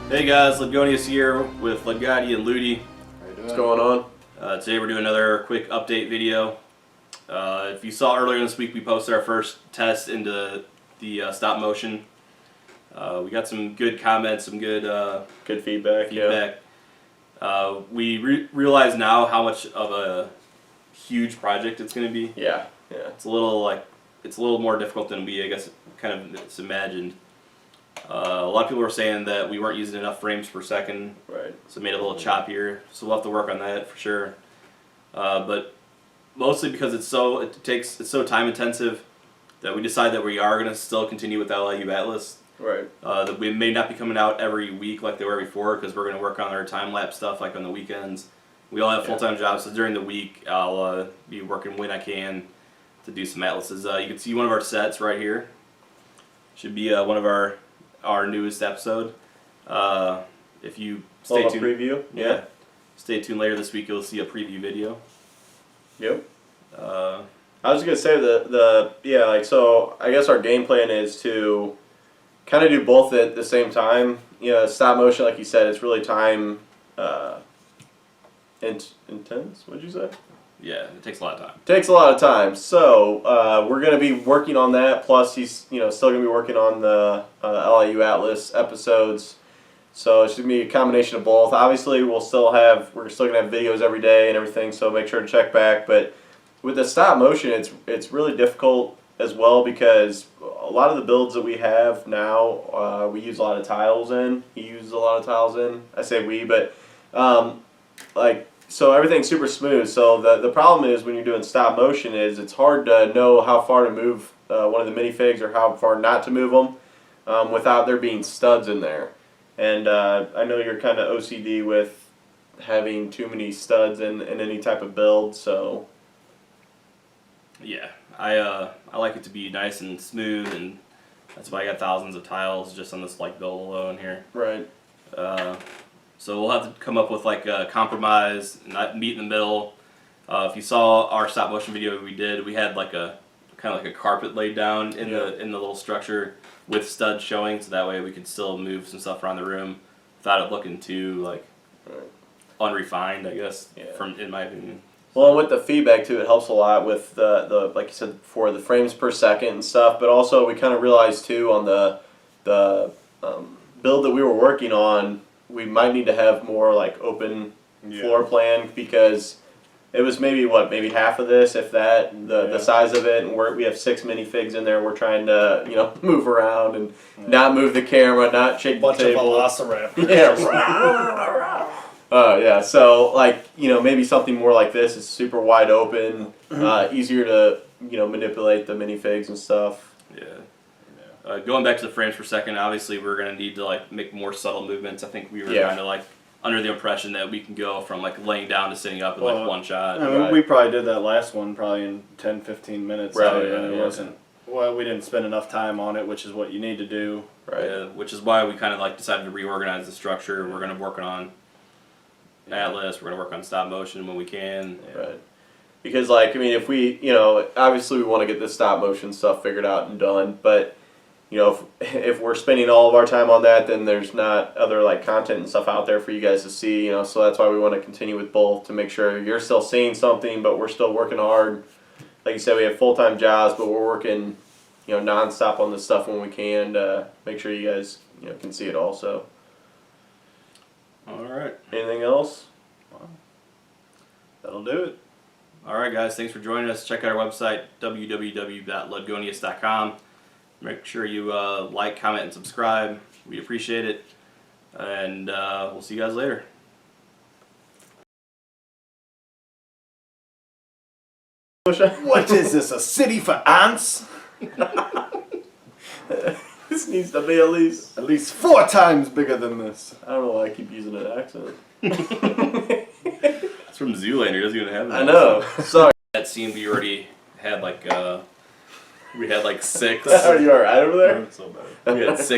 Hey guys, Ludgonious here with Ludgotti and Ludi. How you doing? What's going on? Today we're doing another quick update video. If you saw earlier this week, we posted our first test into the stop motion. We got some good comments, some good feedback. feedback. We realize now how much of a huge project it's going to be. Yeah. It's a little more difficult than we, I guess, kind of imagined. A lot of people were saying that we weren't using enough frames per second, Right. so it made it a little choppier. So we'll have to work on that for sure. But mostly because it's so time intensive that we decided that we are going to still continue with LIU Atlas. Right. That we may not be coming out every week like they were before, because we're going to work on our time lapse stuff like on the weekends. We all have full-time jobs, so during the week I'll be working when I can to do some atlases. You can see one of our sets right here. Should be one of our newest episode. If you stay tuned, preview. yeah, stay tuned later this week. You'll see a preview video. Yep. I was gonna say so I guess our game plan is to kind of do both at the same time. You know, stop motion, like you said, it's really time intense. What'd you say? Yeah, it takes a lot of time. Takes a lot of time. So we're going to be working on that. Plus, he's still going to be working on the LIU Atlas episodes. So it's going to be a combination of both. Obviously, we're still going to have videos every day and everything. So make sure to check back. But with the stop motion, it's really difficult as well, because a lot of the builds that we have now, we use a lot of tiles in. He uses a lot of tiles in. I say we, but so everything's super smooth. So the problem is when you're doing stop motion is it's hard to know how far to move one of the minifigs or how far not to move them without there being studs in there. And I know you're kind of OCD with having too many studs in any type of build. So yeah, I like it to be nice and smooth, and that's why I got thousands of tiles just on this build alone here. Right. So we'll have to come up with like a compromise, not meet in the middle. If you saw our stop motion video we did, we had like a kind of like a carpet laid down in the little structure with studs showing, so that way we could still move some stuff around the room without it looking too unrefined, I guess. Yeah. In my opinion. Well, and with the feedback too, it helps a lot with the like you said before, the frames per second and stuff. But also we kind of realized too on the build that we were working on, we might need to have more like open floor plan, because it was maybe half of this, if that, the size of it, and we have 6 minifigs in there. We're trying to move around and not move the camera, not shake the table. Bunch of Velociraptor. Yeah. So maybe something more like this is super wide open, easier to manipulate the minifigs and stuff. Yeah. Going back to the frames per second, obviously we're going to need to make more subtle movements. I think we were kind of under the impression that we can go from laying down to sitting up in one shot. I mean, we probably did that last one probably in 10-15 minutes. Right. And it wasn't, we didn't spend enough time on it, which is what you need to do. Right. Yeah, which is why we kind of decided to reorganize the structure. We're going to work on Atlas. We're going to work on stop motion when we can. Right. Because if we, obviously we want to get this stop motion stuff figured out and done, but if we're spending all of our time on that, then there's not other content and stuff out there for you guys to see, so that's why we want to continue with both, to make sure you're still seeing something, but we're still working hard. Like you said, we have full-time jobs, but we're working, non-stop on this stuff when we can to make sure you guys, can see it also. All right. Anything else? That'll do it. All right, guys. Thanks for joining us. Check out our website, www.ludgonious.com. Make sure you like, comment, and subscribe. We appreciate it. And we'll see you guys later. What is this, a city for ants? This needs to be at least 4 times bigger than this. I don't know why I keep using an accent. It's from Zoolander. It doesn't even have that. I know. Sorry. That scene we already had we had 6. Are you alright over there? So bad. We had 6